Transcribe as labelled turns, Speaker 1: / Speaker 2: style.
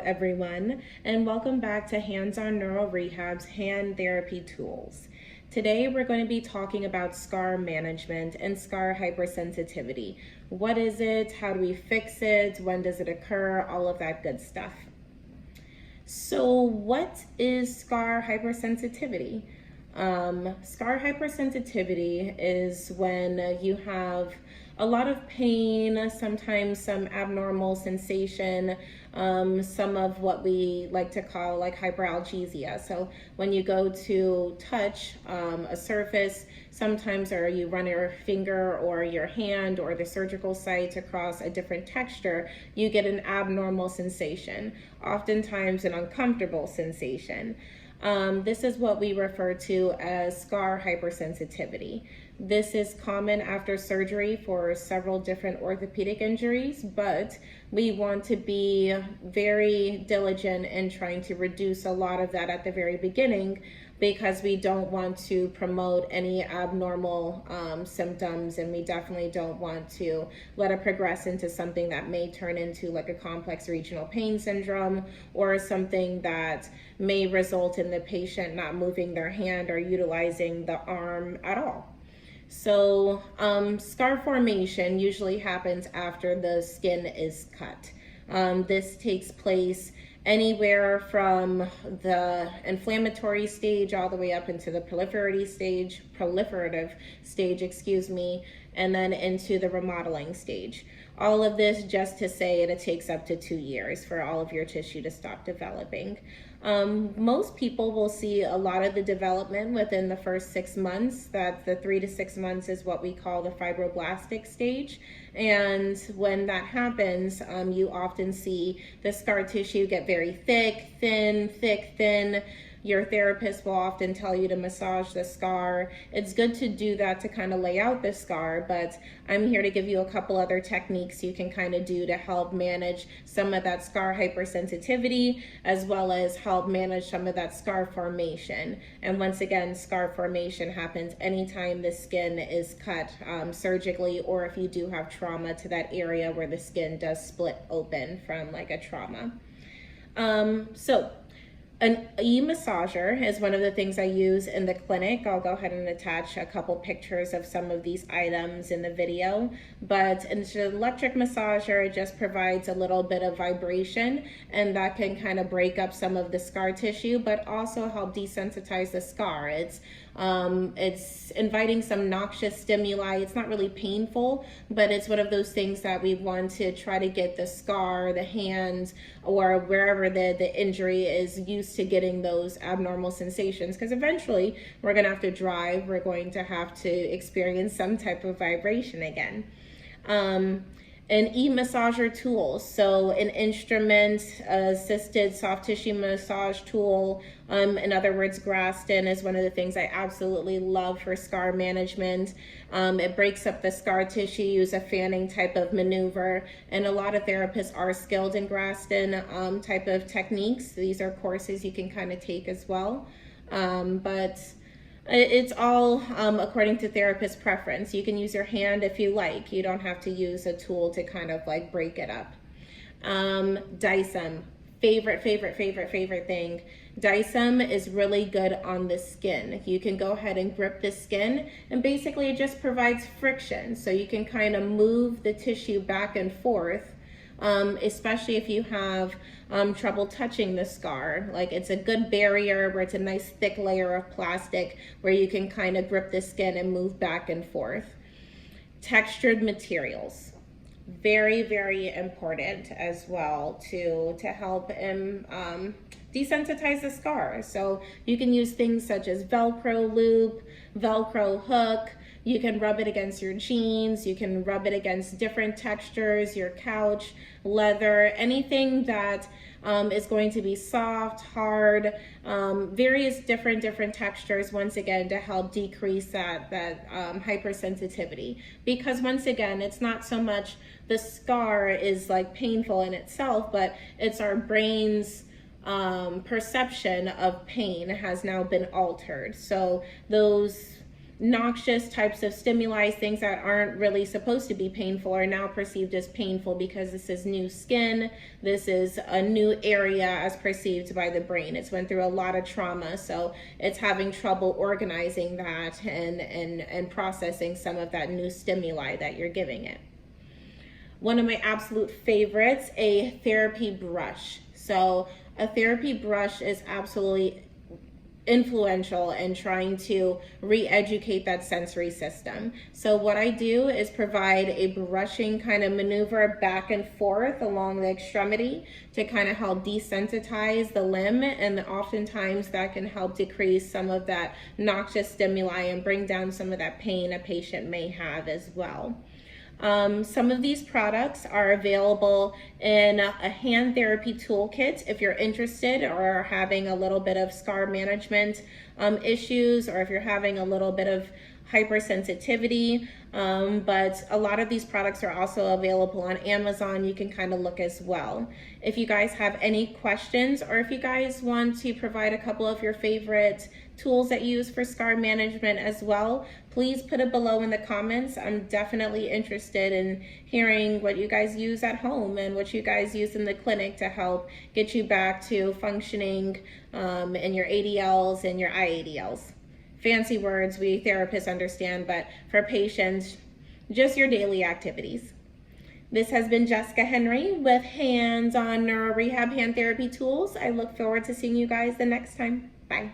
Speaker 1: everyone, and welcome back to Hands-on Neural Rehab's Hand Therapy Tools. Today we're going to be talking about scar management and scar hypersensitivity. What is it? How do we fix it? When does it occur? All of that good stuff. So what is scar hypersensitivity? Scar hypersensitivity is when you have a lot of pain, sometimes some abnormal sensation, some of what we like to call like hyperalgesia. So when you go to touch a surface, sometimes or you run your finger or your hand or the surgical site across a different texture, you get an abnormal sensation, oftentimes an uncomfortable sensation. This is what we refer to as scar hypersensitivity. This is common after surgery for several different orthopedic injuries, but we want to be very diligent in trying to reduce a lot of that at the very beginning because we don't want to promote any abnormal symptoms, and we definitely don't want to let it progress into something that may turn into like a complex regional pain syndrome or something that may result in the patient not moving their hand or utilizing the arm at all. So scar formation usually happens after the skin is cut. This takes place anywhere from the inflammatory stage all the way up into the proliferative stage, and then into the remodeling stage. All of this just to say it takes up to 2 years for all of your tissue to stop developing. Most people will see a lot of the development within the first 6 months. That the 3 to 6 months is what we call the fibroblastic stage. And when that happens, you often see the scar tissue get very thick, thin. Your therapist will often tell you to massage the scar. It's good to do that to kind of lay out the scar, but I'm here to give you a couple other techniques you can kind of do to help manage some of that scar hypersensitivity, as well as help manage some of that scar formation. And once again, scar formation happens anytime the skin is cut surgically, or if you do have trauma to that area where the skin does split open from like a trauma. An e-massager is one of the things I use in the clinic. I'll go ahead and attach a couple pictures of some of these items in the video. But an electric massager just provides a little bit of vibration, and that can kind of break up some of the scar tissue, but also help desensitize the scar. It's inviting some noxious stimuli. It's not really painful, but it's one of those things that we want to try to get the scar, the hands, or wherever the injury is used to getting those abnormal sensations, because eventually we're going to have to drive. We're going to have to experience some type of vibration again. An e-massager tool, so an instrument assisted soft tissue massage tool, in other words, Graston, is one of the things I absolutely love for scar management. It breaks up the scar tissue, use a fanning type of maneuver, and a lot of therapists are skilled in Graston type of techniques. These are courses you can kind of take as well, but it's all according to therapist preference. You can use your hand if you like. You don't have to use a tool to kind of like break it up. Dicem, favorite thing. Dicem is really good on the skin. You can go ahead and grip the skin, and basically it just provides friction. So you can kind of move the tissue back and forth, especially if you have trouble touching the scar. Like, it's a good barrier where it's a nice thick layer of plastic where you can kind of grip the skin and move back and forth. Textured materials, very important as well to help desensitize the scar. So you can use things such as Velcro loop, Velcro hook. You can rub it against your jeans, you can rub it against different textures, your couch, leather, anything that is going to be soft, hard, various different textures, once again, to help decrease that hypersensitivity. Because once again, it's not so much the scar is like painful in itself, but it's our brain's perception of pain has now been altered. So those noxious types of stimuli, things that aren't really supposed to be painful, are now perceived as painful because this is new skin. This is a new area as perceived by the brain. It's went through a lot of trauma, so it's having trouble organizing that and processing some of that new stimuli that you're giving it. One of my absolute favorites, a therapy brush. So a therapy brush is absolutely influential in trying to re-educate that sensory system. So what I do is provide a brushing kind of maneuver back and forth along the extremity to kind of help desensitize the limb, and oftentimes that can help decrease some of that noxious stimuli and bring down some of that pain a patient may have as well. Some of these products are available in a hand therapy toolkit if you're interested or are having a little bit of scar management issues, or if you're having a little bit of hypersensitivity. But a lot of these products are also available on Amazon. You can kind of look as well. If you guys have any questions, or if you guys want to provide a couple of your favorite tools that you use for scar management as well, please put it below in the comments. I'm definitely interested in hearing what you guys use at home and what you guys use in the clinic to help get you back to functioning in your ADLs and your IADLs. Fancy words we therapists understand, but for patients, just your daily activities. This has been Jessica Henry with Hands-On Neuro Rehab Hand Therapy Tools. I look forward to seeing you guys the next time. Bye.